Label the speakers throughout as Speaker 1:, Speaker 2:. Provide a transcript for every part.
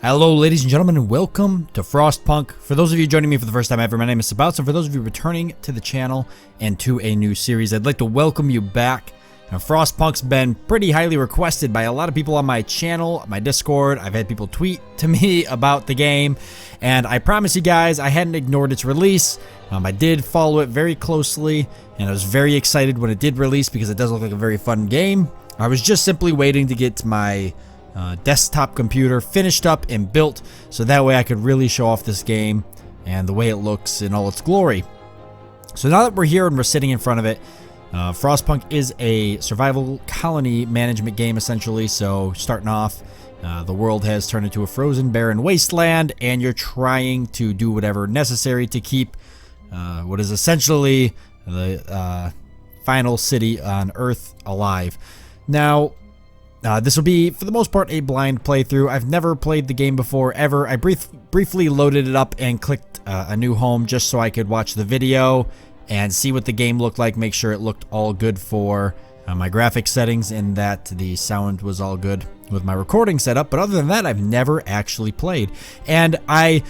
Speaker 1: Hello ladies and gentlemen, and welcome to Frostpunk. For those of you joining me for the first time ever, my name is Sabouts, and for those of you returning to the channel and to a new series, I'd like to welcome you back. Now, Frostpunk's been pretty highly requested by a lot of people on my channel, my Discord. I've had people tweet to me about the game, and I promise you guys, I hadn't ignored its release. I did follow it very closely, and I was very excited when it did release because it does look like a very fun game. I was just simply waiting to get my desktop computer finished up and built so that way I could really show off this game and the way it looks in all its glory. So now that we're here and we're sitting in front of it, Frostpunk is a survival colony management game essentially. So starting off, the world has turned into a frozen barren wasteland, and you're trying to do whatever necessary to keep what is essentially the final city on Earth alive. Now, this will be, for the most part, a blind playthrough. I've never played the game before, ever. I briefly loaded it up and clicked a new home just so I could watch the video and see what the game looked like, make sure it looked all good for my graphic settings and that the sound was all good with my recording setup. But other than that, I've never actually played. And I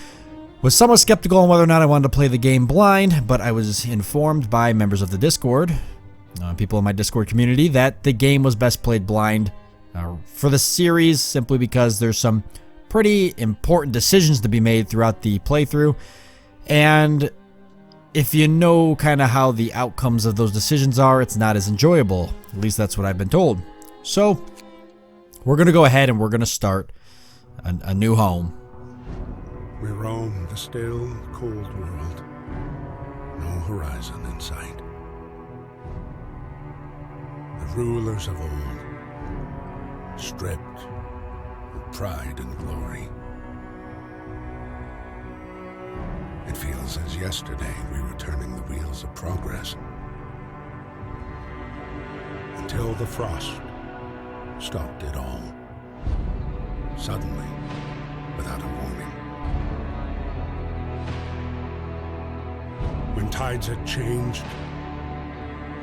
Speaker 1: was somewhat skeptical on whether or not I wanted to play the game blind, but I was informed by members of the Discord, people in my Discord community, that the game was best played blind for the series, simply because there's some pretty important decisions to be made throughout the playthrough, and if you know kind of how the outcomes of those decisions are, it's not as enjoyable. At least that's what I've been told. So we're gonna go ahead and we're gonna start a new home.
Speaker 2: We roam the still, cold world. No horizon in sight. The rulers of old, stripped of pride and glory. It feels as yesterday we were turning the wheels of progress. Until the frost stopped it all. Suddenly, without a warning. When tides had changed,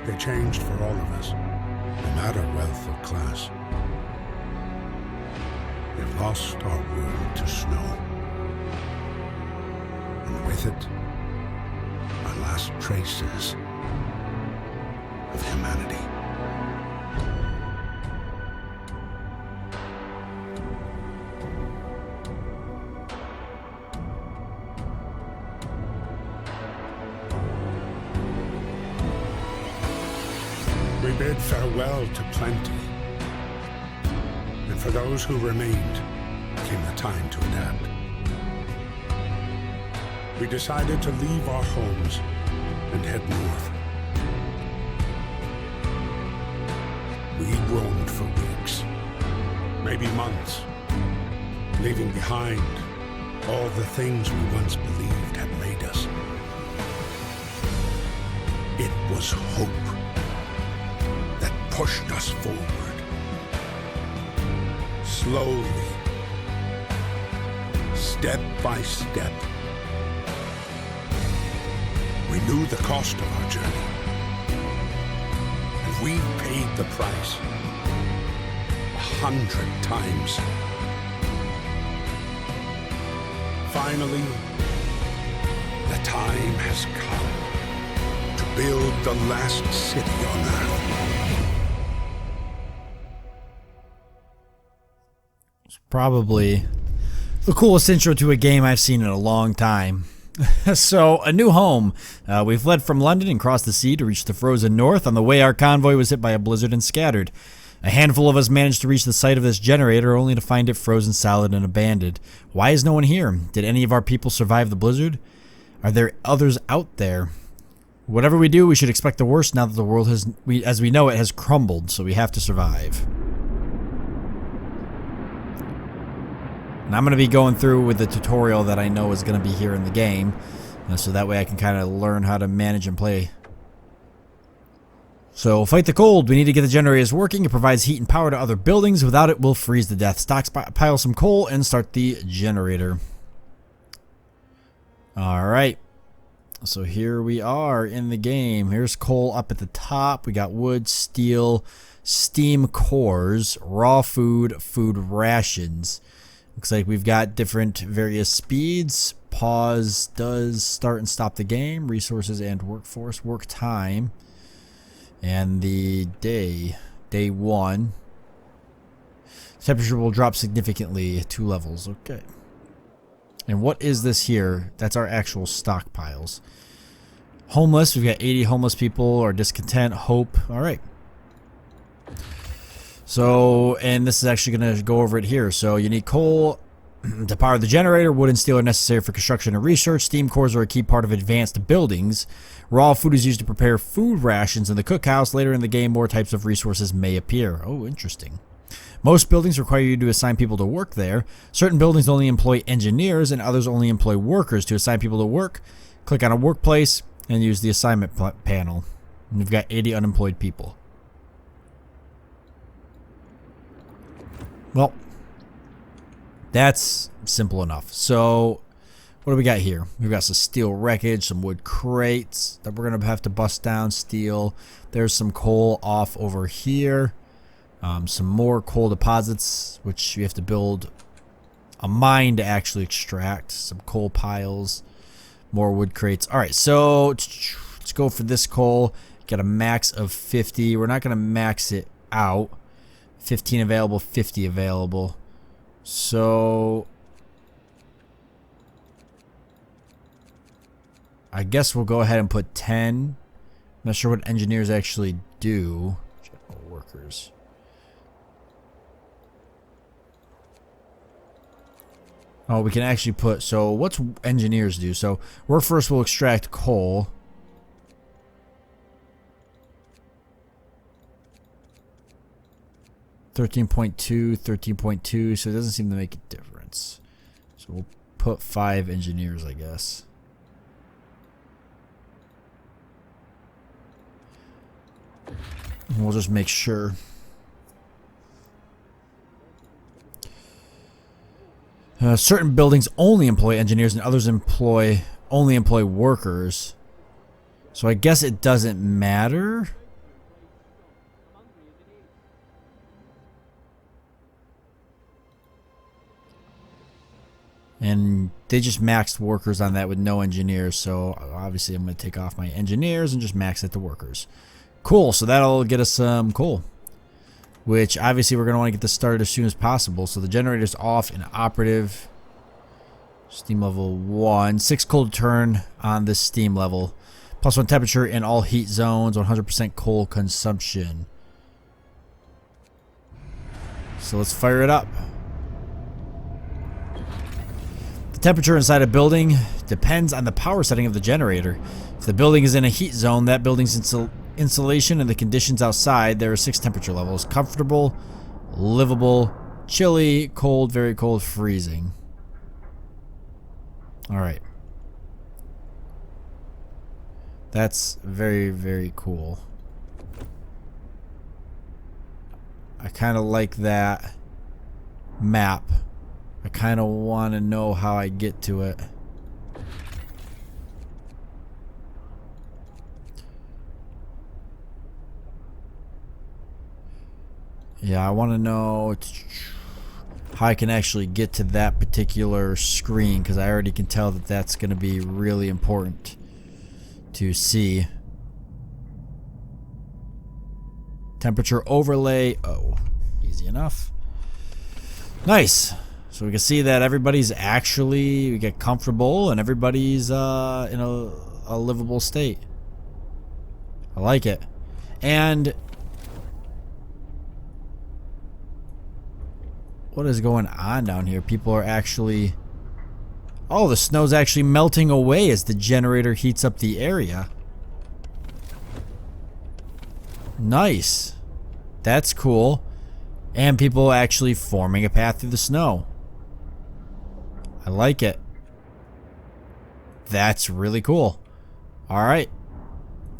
Speaker 2: they changed for all of us, no matter wealth or class. We've lost our world to snow, and with it, our last traces of humanity. We bid farewell to plenty. And for those who remained, came the time to adapt. We decided to leave our homes and head north. We roamed for weeks, maybe months, leaving behind all the things we once believed had made us. It was hope that pushed us forward. Slowly, step by step, we knew the cost of our journey, and we paid the price 100 times. Finally, the time has come to build the last city on Earth.
Speaker 1: Probably the coolest intro to a game I've seen in a long time. So, a new home. We fled from London and crossed the sea to reach the frozen north. On the way, our convoy was hit by a blizzard and scattered. A handful of us managed to reach the site of this generator, only to find it frozen solid and abandoned. Why is no one here? Did any of our people survive the blizzard? Are there others out there? Whatever we do, we should expect the worst now that the world has, as we know it, has crumbled, so we have to survive. And I'm going to be going through with the tutorial that I know is going to be here in the game, so that way I can kind of learn how to manage and play. So, fight the cold. We need to get the generators working. It provides heat and power to other buildings. Without it, we'll freeze to death. Stockpile some coal and start the generator. Alright. So here we are in the game. Here's coal up at the top. We got wood, steel, steam cores, raw food, food rations. Looks like we've got different various speeds. Pause does start and stop the game. Resources and workforce. Work time. And the day 1. Temperature will drop significantly 2 levels. Okay. And what is this here? That's our actual stockpiles. Homeless. We've got 80 homeless people or discontent. Hope. All right. So, and this is actually going to go over it here. So you need coal to power the generator. Wood and steel are necessary for construction and research. Steam cores are a key part of advanced buildings. Raw food is used to prepare food rations in the cookhouse. Later in the game, more types of resources may appear. Oh, interesting. Most buildings require you to assign people to work there. Certain buildings only employ engineers and others only employ workers. To assign people to work, click on a workplace and use the assignment panel. And we've got 80 unemployed people. Well, that's simple enough. So, what do we got here? We've got some steel wreckage, some wood crates that we're going to have to bust down, steel. There's some coal off over here. Some more coal deposits, which you have to build a mine to actually extract. Some coal piles, more wood crates. All right, so let's go for this coal. Got a max of 50. We're not going to max it out. 15 available, 50 available. So I guess we'll go ahead and put 10. Not sure what engineers actually do. General workers. Oh, we can actually put, so what's engineers do? So workforce will extract coal. $13.2, $13.2, so it doesn't seem to make a difference. So we'll put 5 engineers, I guess. And we'll just make sure. Certain buildings only employ engineers and others only employ workers. So I guess it doesn't matter. And they just maxed workers on that with no engineers. So obviously I'm going to take off my engineers and just max it to workers. Cool. So that'll get us some coal. Which obviously we're going to want to get this started as soon as possible. So the generator's off and operative. Steam level 1. 6 coal to turn on this steam level. +1 temperature in all heat zones. 100% coal consumption. So let's fire it up. Temperature inside a building depends on the power setting of the generator. If the building is in a heat zone, that building's insulation and the conditions outside, there are 6 temperature levels. Comfortable, livable, chilly, cold, very cold, freezing. Alright. That's very, very cool. I kind of like that map. I kind of want to know how I get to it. Yeah, I want to know how I can actually get to that particular screen, because I already can tell that that's going to be really important to see. Temperature overlay. Oh, easy enough. Nice. So we can see that everybody's actually, we get comfortable and everybody's in a livable state. I like it. And what is going on down here? People are actually, oh, the snow's actually melting away as the generator heats up the area. Nice. That's cool. And people actually forming a path through the snow. I like it. That's really cool. Alright.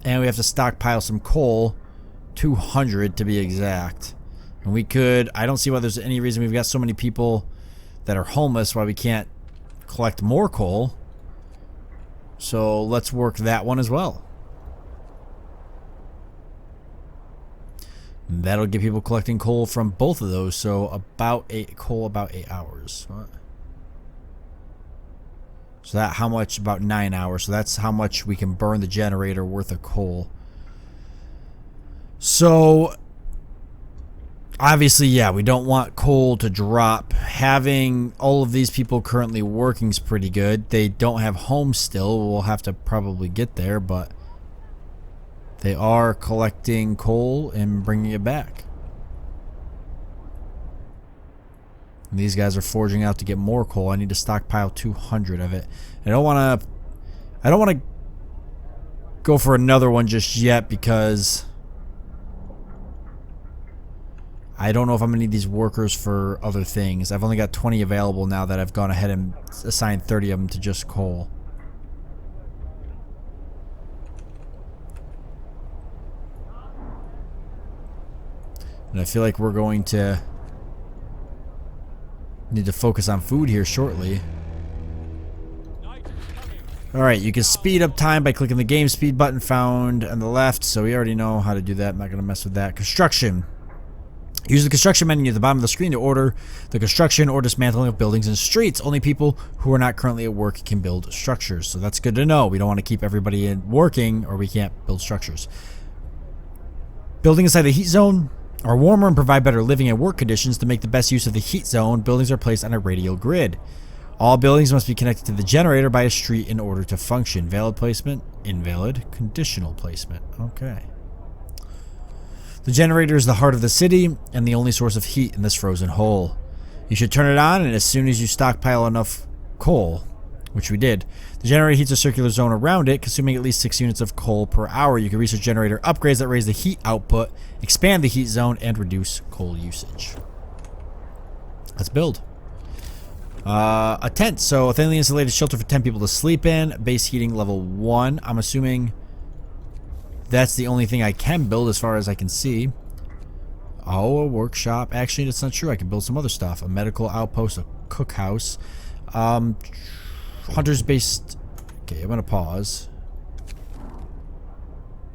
Speaker 1: And we have to stockpile some coal. 200 to be exact. And we could, I don't see why there's any reason we've got so many people that are homeless why we can't collect more coal. So let's work that one as well. That'll get people collecting coal from both of those. So about 8 hours. What? So that how much? About 9 hours. So that's how much we can burn the generator worth of coal. So obviously, yeah, we don't want coal to drop. Having all of these people currently working is pretty good. They don't have homes still. We'll have to probably get there, but they are collecting coal and bringing it back. And these guys are forging out to get more coal. I need to stockpile 200 of it. I don't want to go for another one just yet because I don't know if I'm going to need these workers for other things. I've only got 20 available now that I've gone ahead and assigned 30 of them to just coal. And I feel like we're going to need to focus on food here shortly. Alright, you can speed up time by clicking the game speed button found on the left. So we already know how to do that. I'm not going to mess with that. Construction. Use the construction menu at the bottom of the screen to order the construction or dismantling of buildings and streets. Only people who are not currently at work can build structures. So that's good to know. We don't want to keep everybody working or we can't build structures. Building inside the heat zone are warmer and provide better living and work conditions. To make the best use of the heat zone, buildings are placed on a radial grid. All buildings must be connected to the generator by a street in order to function. Valid placement, invalid, conditional placement. Okay. The generator is the heart of the city and the only source of heat in this frozen hole. You should turn it on, and as soon as you stockpile enough coal, which we did, the generator heats a circular zone around it, consuming at least 6 units of coal per hour. You can research generator upgrades that raise the heat output, expand the heat zone, and reduce coal usage. Let's build. A tent. So a thinly insulated shelter for 10 people to sleep in. Base heating level 1. I'm assuming that's the only thing I can build as far as I can see. Oh, a workshop. Actually, that's not true. I can build some other stuff. A medical outpost, a cookhouse. Hunters based. Okay, I'm going to pause.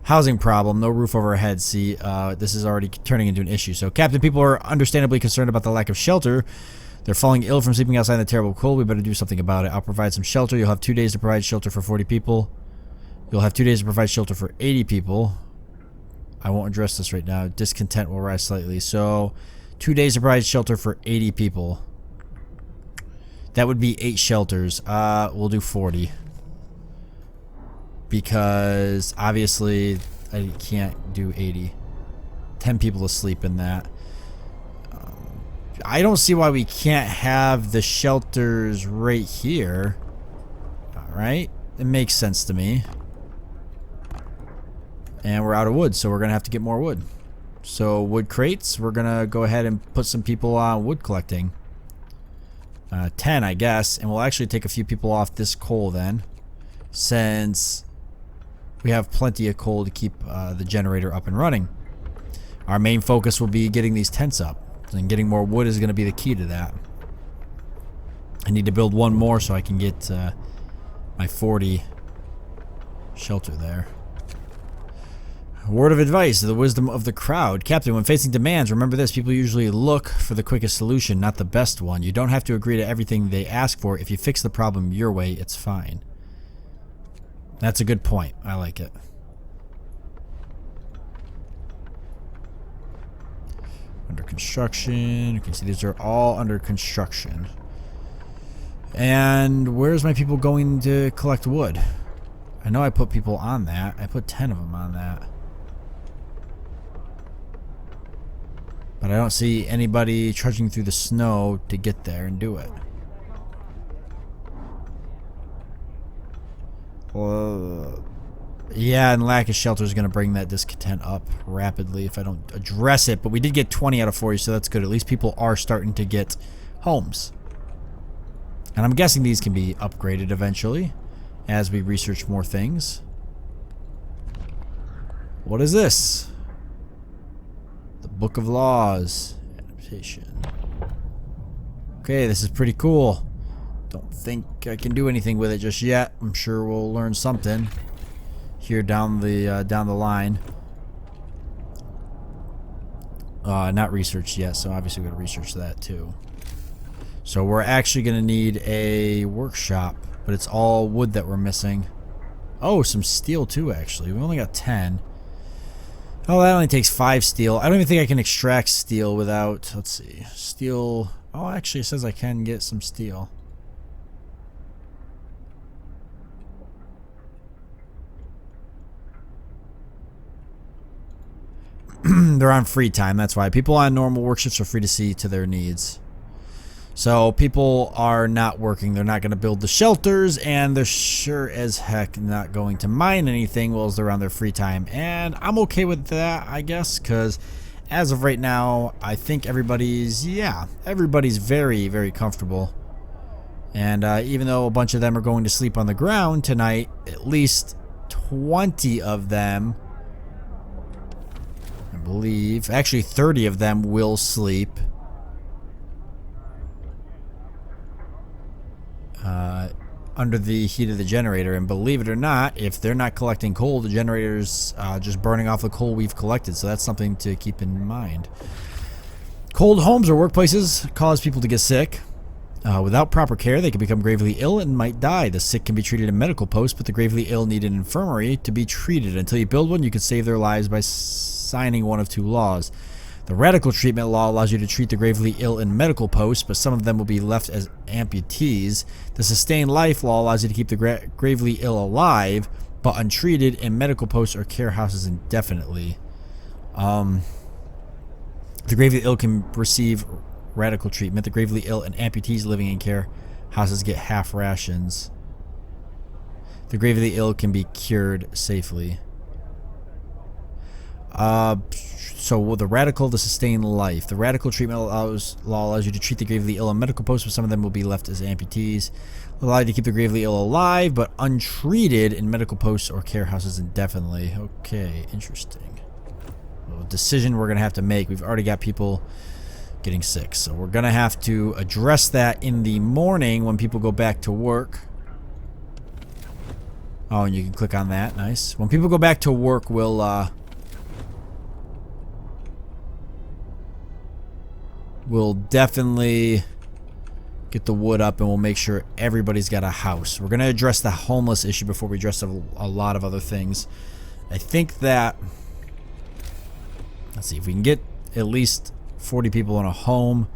Speaker 1: Housing problem. No roof over our heads. See, this is already turning into an issue. So, Captain, people are understandably concerned about the lack of shelter. They're falling ill from sleeping outside in the terrible cold. We better do something about it. I'll provide some shelter. You'll have 2 days to provide shelter for 40 people. You'll have 2 days to provide shelter for 80 people. I won't address this right now. Discontent will rise slightly. So, 2 days to provide shelter for 80 people. That would be 8 shelters. We'll do 40. Because, obviously, I can't do 80. 10 people to sleep in that. I don't see why we can't have the shelters right here. Alright. It makes sense to me. And we're out of wood, so we're going to have to get more wood. So, wood crates, we're going to go ahead and put some people on wood collecting. 10, I guess. And we'll actually take a few people off this coal then. Since we have plenty of coal to keep the generator up and running. Our main focus will be getting these tents up. And getting more wood is going to be the key to that. I need to build one more so I can get my 40 shelter there. A word of advice, the wisdom of the crowd. Captain, when facing demands, remember this. People usually look for the quickest solution, not the best one. You don't have to agree to everything they ask for. If you fix the problem your way, it's fine. That's a good point. I like it. Under construction. You can see these are all under construction. And where's my people going to collect wood? I know I put people on that. I put 10 of them on that. But I don't see anybody trudging through the snow to get there and do it. Well, yeah, and lack of shelter is going to bring that discontent up rapidly if I don't address it. But we did get 20 out of 40, so that's good. At least people are starting to get homes. And I'm guessing these can be upgraded eventually as we research more things. What is this? The Book of Laws. Adaptation. Okay, this is pretty cool. Don't think I can do anything with it just yet. I'm sure we'll learn something here down the line. Not researched yet, so obviously we're going to research that too. So we're actually going to need a workshop, but it's all wood that we're missing. Oh, some steel too, actually. We only got 10. Oh, that only takes 5 steel. I don't even think I can extract steel without... Let's see. Steel... Oh, actually, it says I can get some steel. They're on free time, that's why. People on normal work shifts are free to see to their needs. So people are not working. They're not going to build the shelters, and they're sure as heck not going to mine anything while they're on their free time. And I'm okay with that, I guess, because as of right now, I think everybody's very, very comfortable. And even though a bunch of them are going to sleep on the ground tonight, at least 20 of them, I believe, actually 30 of them will sleep. Under the heat of the generator, and believe it or not, if they're not collecting coal, the generator's just burning off the coal we've collected, so that's something to keep in mind. Cold homes or workplaces cause people to get sick. Without proper care, they can become gravely ill and might die. The sick can be treated in medical posts, but the gravely ill need an infirmary to be treated. Until you build one, you can save their lives by signing one of 2 laws. The radical treatment law allows you to treat the gravely ill in medical posts, but some of them will be left as amputees. The sustained life law allows you to keep the gravely ill alive, but untreated in medical posts or care houses indefinitely. The gravely ill can receive radical treatment. The gravely ill and amputees living in care houses get half rations. The gravely ill can be cured safely. So the radical, the sustained life. The radical treatment law allows you to treat the gravely ill in medical posts, but some of them will be left as amputees. Allow you to keep the gravely ill alive, but untreated in medical posts or care houses indefinitely. Okay, interesting. Well, a decision we're going to have to make. We've already got people getting sick, so we're going to have to address that in the morning when people go back to work. Oh, and you can click on that. Nice. When people go back to work, we'll definitely get the wood up, and we'll make sure everybody's got a house. We're going to address the homeless issue before we address a lot of other things. I think that... Let's see if we can get at least 40 people in a home.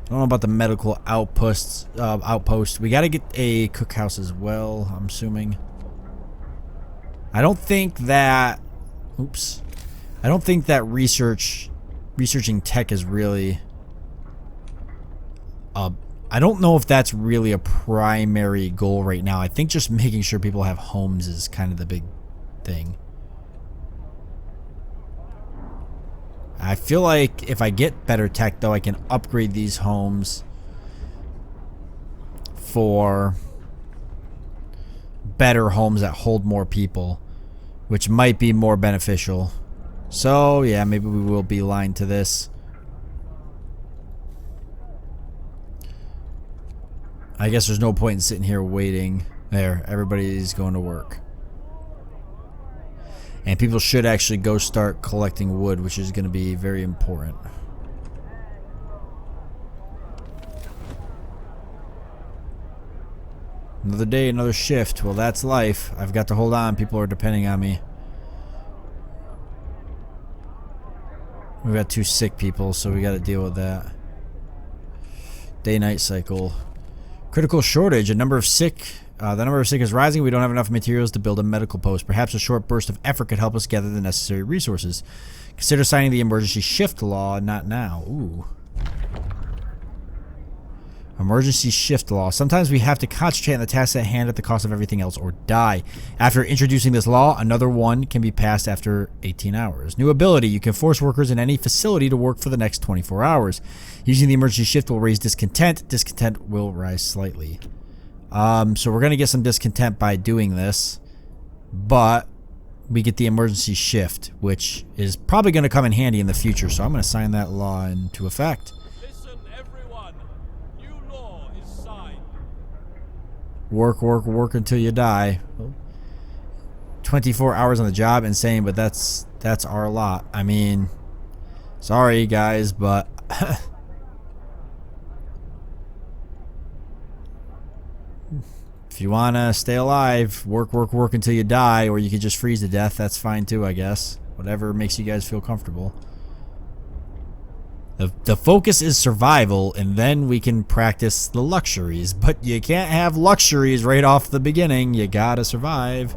Speaker 1: I don't know about the medical outpost. We got to get a cookhouse as well, I'm assuming. I don't think that... Oops. I don't think that researching tech is really... I don't know if that's really a primary goal right now. I think just making sure people have homes is kind of the big thing. I feel like if I get better tech, though, I can upgrade these homes for better homes that hold more people, which might be more beneficial. So, yeah, maybe we will be aligned to this. I guess there's no point in sitting here waiting. There, everybody's going to work. And people should actually go start collecting wood, which is going to be very important. Another day, another shift. Well, that's life. I've got to hold on. People are depending on me. We've got 2 sick people, so we got to deal with that. Day-night cycle. Critical shortage. The number of sick is rising. We don't have enough materials to build a medical post. Perhaps a short burst of effort could help us gather the necessary resources. Consider signing the emergency shift law. Not now. Ooh. Emergency shift law. Sometimes we have to concentrate on the tasks at hand at the cost of everything else or die. After introducing this law, another one can be passed after 18 hours. New ability. You can force workers in any facility to work for the next 24 hours. Using the emergency shift will raise discontent. Discontent will rise slightly. So we're going to get some discontent by doing this. But we get the emergency shift, which is probably going to come in handy in the future. So I'm going to sign that law into effect. Work, work, work until you die. 24 hours on the job, insane, but that's our lot. I mean, Sorry, guys, but if you want to stay alive, work until you die, or you could just freeze to death, that's fine too, I guess. Whatever makes you guys feel comfortable. The focus is survival, and then we can practice the luxuries. But you can't have luxuries right off the beginning. You gotta survive.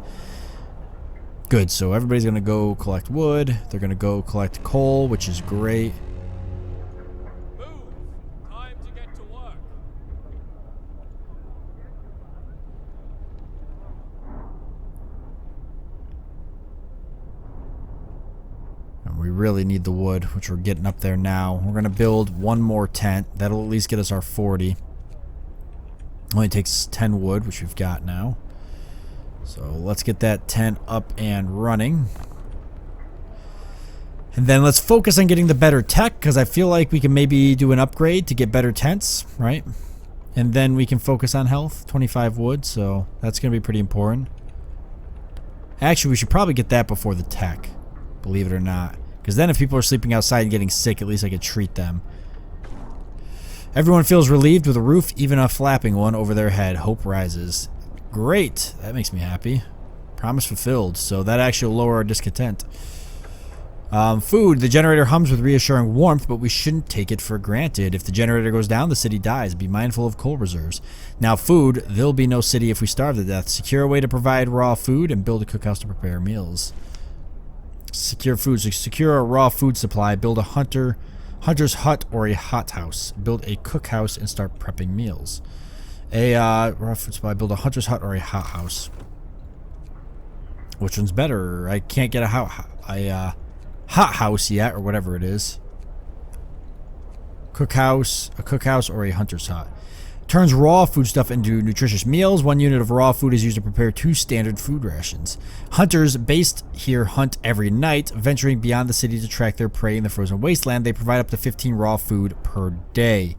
Speaker 1: Good, so everybody's gonna go collect wood. They're gonna go collect coal, which is great.
Speaker 3: Move! Time to get to work.
Speaker 1: And we really need the wood, which we're getting up there now. We're gonna build one more tent. That'll at least get us our 40. Only takes 10 wood, which we've got now. So let's get that tent up and running. And then let's focus on getting the better tech, because I feel like we can maybe do an upgrade to get better tents, right? And then we can focus on health. 25 wood, so that's going to be pretty important. Actually, we should probably get that before the tech, believe it or not. Because then if people are sleeping outside and getting sick, at least I could treat them. Everyone feels relieved with a roof, even a flapping one over their head. Hope rises. Great. That makes me happy. Promise fulfilled. So that actually will lower our discontent. Food. The generator hums with reassuring warmth, but we shouldn't take it for granted. If the generator goes down, the city dies. Be mindful of coal reserves. Now food. There'll be no city if we starve to death. Secure a way to provide raw food and build a cookhouse to prepare meals. Secure food. So secure a raw food supply. Build a hunter's hut or a hothouse. Build a cookhouse and start prepping meals. Raw food supply. Build a hunter's hut or a hothouse. Which one's better? I can't get a hothouse yet, or whatever it is. A cookhouse, or a hunter's hut. Turns raw foodstuff into nutritious meals. 1 unit of raw food is used to prepare 2 standard food rations. Hunters based here hunt every night, venturing beyond the city to track their prey in the frozen wasteland. They provide up to 15 raw food per day.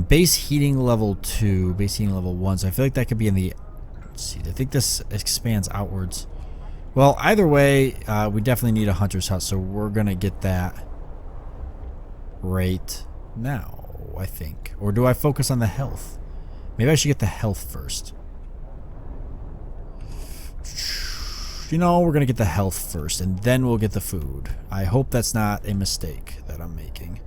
Speaker 1: Base heating level 2, base heating level 1. So I feel like that could be in the... Let's see, I think this expands outwards. Well, either way, we definitely need a hunter's hut, so we're going to get that right now, I think. Or do I focus on the health? Maybe I should get the health first. You know, we're going to get the health first, and then we'll get the food. I hope that's not a mistake that I'm making.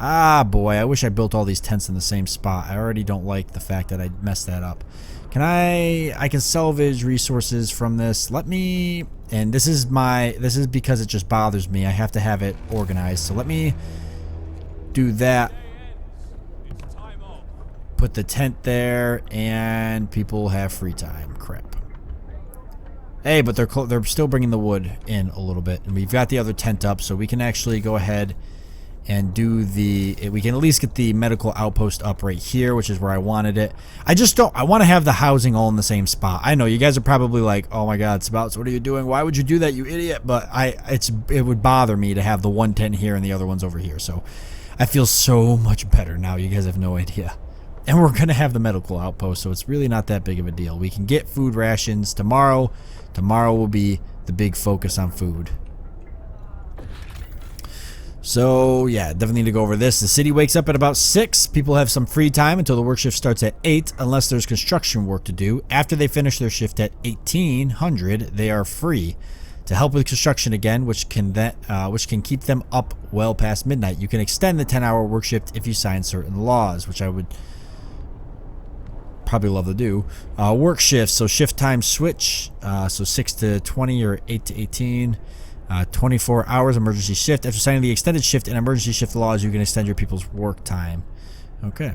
Speaker 1: Ah, boy, I wish I built all these tents in the same spot. I already don't like the fact that I messed that up. Can I can salvage resources from this. Let me, and this is because it just bothers me. I have to have it organized. So let me do that. Put the tent there, and people have free time. Crap. Hey, but they're still bringing the wood in a little bit, and we've got the other tent up, so we can actually go ahead and do we can at least get the medical outpost up right here, which is where I wanted it. I want to have the housing all in the same spot. I know you guys are probably like, oh my god, Sabouts, what are you doing? Why would you do that, you idiot? But it would bother me to have the one tent here and the other ones over here. So I feel so much better now. You guys have no idea. And we're gonna have the medical outpost, so it's really not that big of a deal. We can get food rations tomorrow. Tomorrow will be the big focus on food. So, yeah, definitely need to go over this. The city wakes up at about 6. People have some free time until the work shift starts at 8, unless there's construction work to do. After they finish their shift at 1800, they are free to help with construction again, which can keep them up well past midnight. You can extend the 10-hour work shift if you sign certain laws, which I would probably love to do. Work shifts, so shift time switch, so 6 to 20 or 8 to 18. 24 hours emergency shift. After signing the extended shift and emergency shift laws, you can extend your people's work time. Okay.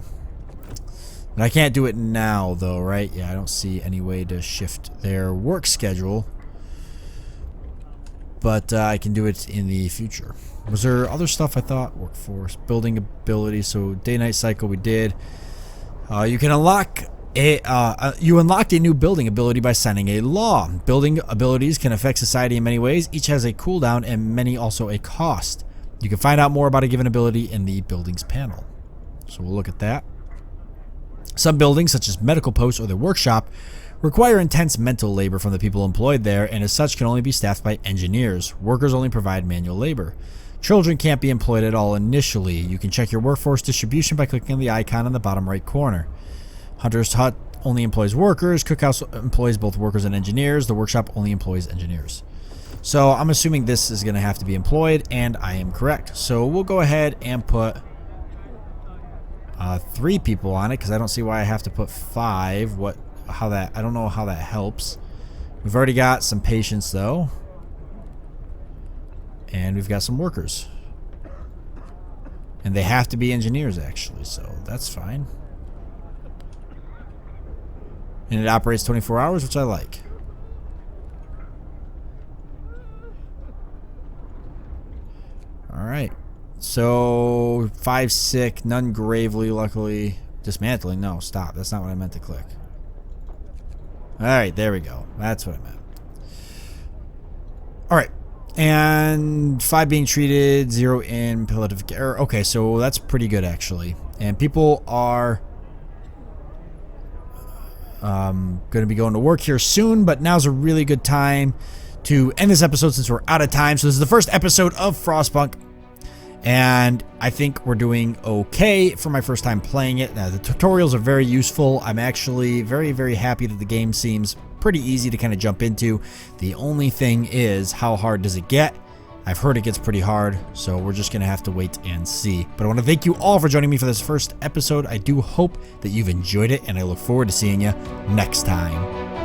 Speaker 1: But I can't do it now, though, right? Yeah, I don't see any way to shift their work schedule. But I can do it in the future. Was there other stuff I thought? Workforce, building ability. So day-night cycle we did. You can unlock you unlocked a new building ability by signing a law. Building abilities can affect society in many ways. Each has a cooldown and many also a cost. You can find out more about a given ability in the buildings panel. So we'll look at that. Some buildings, such as medical posts or the workshop, require intense mental labor from the people employed there, and as such can only be staffed by engineers. Workers only provide manual labor. Children can't be employed at all initially. You can check your workforce distribution by clicking on the icon in the bottom right corner. Hunter's Hut only employs workers. Cookhouse employs both workers and engineers. The workshop only employs engineers. So I'm assuming this is going to have to be employed, and I am correct. So we'll go ahead and put 3 people on it, because I don't see why I have to put 5. I don't know how that helps. We've already got some patients though. And we've got some workers. And they have to be engineers actually, so that's fine. And it operates 24 hours, which I like. Alright. So 5 sick, none gravely, luckily. Dismantling? No, stop. That's not what I meant to click. Alright, there we go. That's what I meant. Alright. And 5 being treated, 0 in palliative care. Okay, so that's pretty good actually. And people are going to be going to work here soon, but now's a really good time to end this episode since we're out of time. So this is the first episode of Frostpunk, and I think we're doing okay for my first time playing it. Now, the tutorials are very useful. I'm actually very, very happy that the game seems pretty easy to kind of jump into. The only thing is, how hard does it get? I've heard it gets pretty hard, so we're just going to have to wait and see. But I want to thank you all for joining me for this first episode. I do hope that you've enjoyed it, and I look forward to seeing you next time.